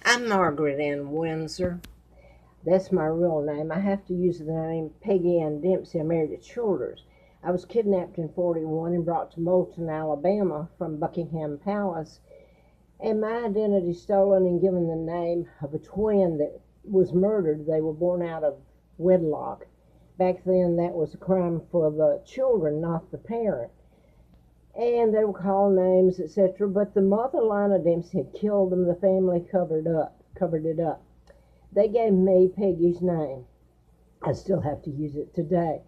I'm Margaret Ann Windsor. That's my real name. I have to use the name Peggy Ann Dempsey. I'm married at Childers. I was kidnapped in 41 and brought to Moulton, Alabama from Buckingham Palace, and my identity stolen and given the name of a twin that was murdered. They were born out of wedlock. Back then, that was a crime for the children, not the parent. And they were called names, etc. But the mother, Lina Dempsey, had killed them. The family covered it up. They gave me Peggy's name. I still have to use it today.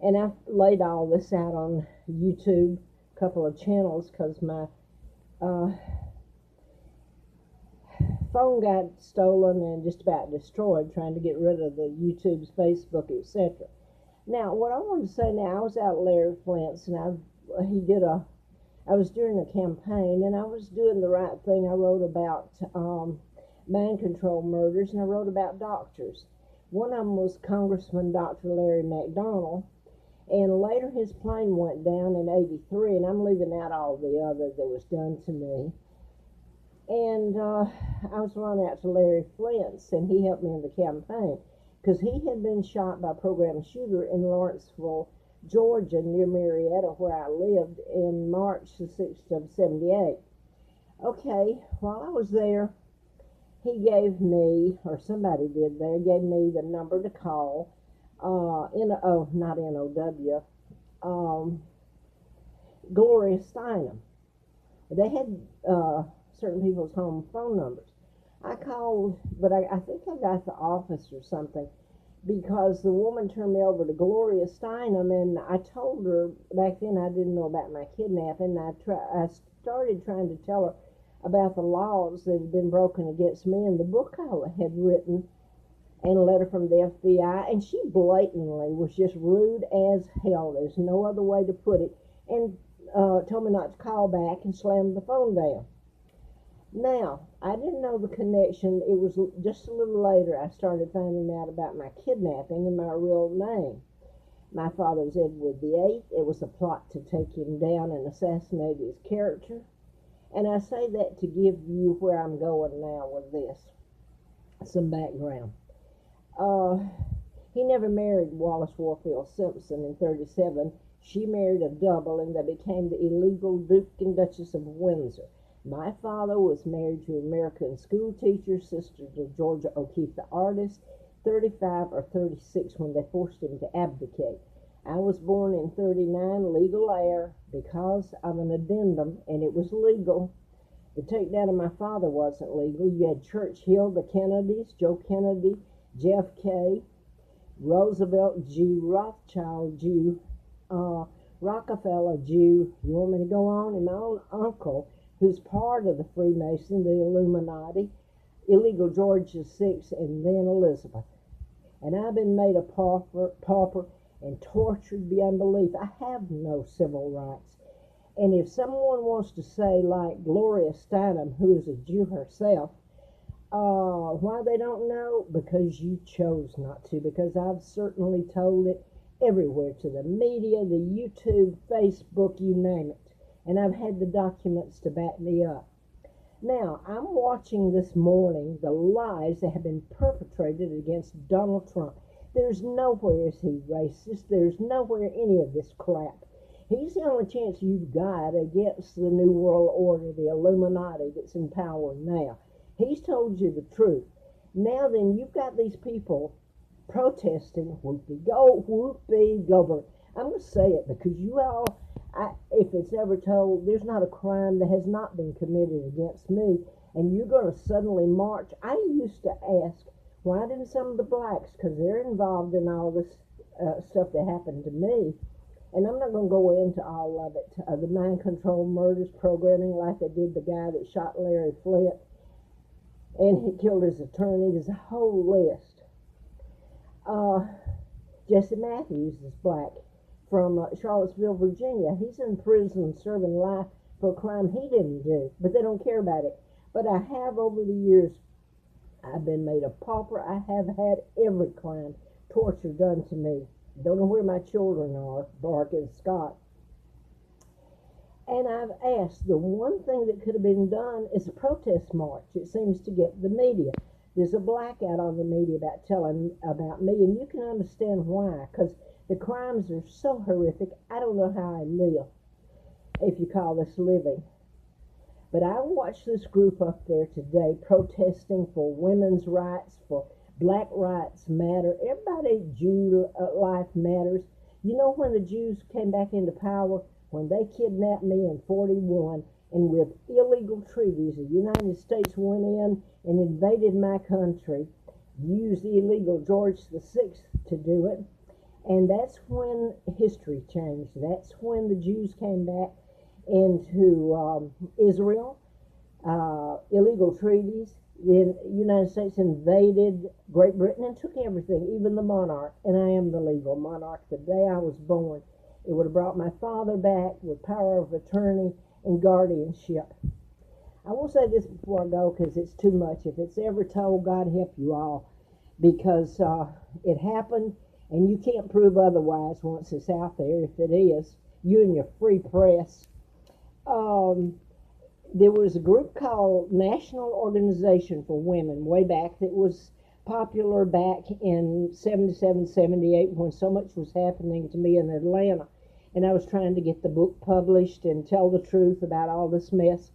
And I've laid all this out on YouTube, a couple of channels, because my phone got stolen and just about destroyed trying to get rid of the YouTube's, Facebook, etc. Now, what I want to say now, I was out at Larry Flynt's, and I was doing a campaign, and I was doing the right thing. I wrote about mind control murders, and I wrote about doctors. One of them was Congressman Dr. Larry McDonald, and later his plane went down in '83, and I'm leaving out all the other that was done to me. And I was running out to Larry Flynt's, and he helped me in the campaign, because he had been shot by a program shooter in Lawrenceville, Georgia, near Marietta, where I lived, in March the 6th of '78. Okay, while I was there, he gave me, or somebody did there, gave me the number to call, not N-O-W, Gloria Steinham. They had certain people's home phone numbers. I called, but I think I got the office or something, because the woman turned me over to Gloria Steinham, and I told her, back then I didn't know about my kidnapping, I started trying to tell her about the laws that had been broken against me in the book I had written, and a letter from the FBI, and she blatantly was just rude as hell. There's no other way to put it, and told me not to call back and slammed the phone down. Now, I didn't know the connection. It was just a little later I started finding out about my kidnapping and my real name. My father was Edward VIII. It was a plot to take him down and assassinate his character. And I say that to give you where I'm going now with this, some background. He never married Wallace Warfield Simpson in '37. She married a double, and they became the illegal Duke and Duchess of Windsor. My father was married to an American school teacher, sister to Georgia O'Keeffe, the artist, 35 or 36 when they forced him to abdicate. I was born in '39, legal heir, because of an addendum, and it was legal. The takedown of my father wasn't legal. You had Churchill, the Kennedys, Joe Kennedy, JFK, Roosevelt, Jew, Rothschild, Jew, Rockefeller, Jew. You want me to go on? And my own uncle, who's part of the Freemason, the Illuminati, illegal George VI, and then Elizabeth. And I've been made a pauper and tortured beyond belief. I have no civil rights. And if someone wants to say, like Gloria Steinham, who is a Jew herself, why they don't know? Because you chose not to, because I've certainly told it everywhere, to the media, the YouTube, Facebook, you name it. And I've had the documents to back me up. Now, I'm watching this morning the lies that have been perpetrated against Donald Trump. There's nowhere is he racist. There's nowhere any of this crap. He's the only chance you've got against the New World Order, the Illuminati that's in power now. He's told you the truth. Now then, you've got these people protesting, whoopee go. I'm going to say it because you all, if it's ever told, there's not a crime that has not been committed against me, and you're going to suddenly march. I used to ask, why didn't some of the blacks, because they're involved in all this stuff that happened to me, and I'm not going to go into all of it, the mind control murders programming, like I did the guy that shot Larry Flynt, and he killed his attorney. There's a whole list. Jesse Matthews is black, from Charlottesville, Virginia. He's in prison serving life for a crime he didn't do, but they don't care about it. But I have, over the years, I've been made a pauper. I have had every crime, torture done to me. Don't know where my children are, Bark and Scott. And I've asked, the one thing that could have been done is a protest march. It seems to get the media. There's a blackout on the media about telling about me, and you can understand why, because the crimes are so horrific. I don't know how I live, if you call this living. But I watched this group up there today protesting for women's rights, for black rights matter. Everybody, Jew life matters. You know, when the Jews came back into power, when they kidnapped me in 41, and with illegal treaties, the United States went in and invaded my country, used illegal George VI to do it, and that's when history changed. That's when the Jews came back into Israel, illegal treaties. The United States invaded Great Britain and took everything, even the monarch, and I am the legal monarch the day I was born. It would have brought my father back with power of attorney and guardianship. I will say this before I go, because it's too much. If it's ever told, God help you all, because it happened, and you can't prove otherwise once it's out there. If it is, you and your free press. There was a group called National Organization for Women way back that was popular back in 77, 78 when so much was happening to me in Atlanta. And I was trying to get the book published and tell the truth about all this mess.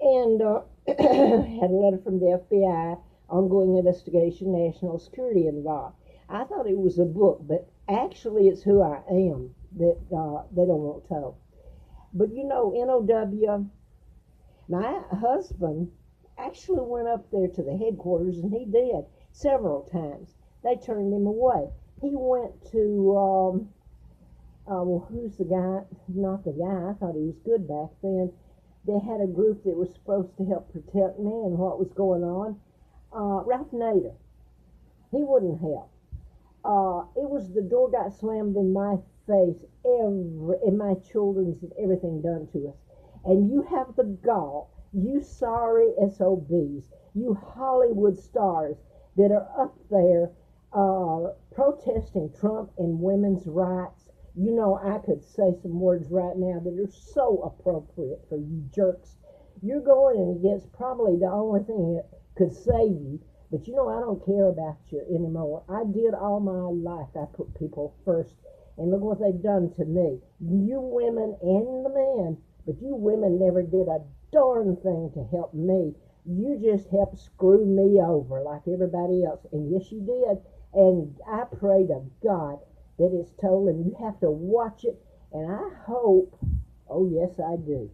And had a letter from the FBI, ongoing investigation, national security involved. I thought it was a book, but actually it's who I am that they don't want told. But you know, NOW, my husband actually went up there to the headquarters, and he did several times. They turned him away. He went to, well, who's the guy? Not the guy. I thought he was good back then. They had a group that was supposed to help protect me and what was going on. Ralph Nader. He wouldn't help. It was the door got slammed in my face, and my children's and everything done to us. And you have the gall, you sorry SOBs, you Hollywood stars that are up there protesting Trump and women's rights. You know, I could say some words right now that are so appropriate for you jerks. You're going against probably the only thing that could save you. But you know, I don't care about you anymore. I did all my life. I put people first. And look what they've done to me. You women and the men, but you women never did a darn thing to help me. You just helped screw me over like everybody else. And yes, you did. And I pray to God that it's told, and you have to watch it. And I hope, oh yes, I do,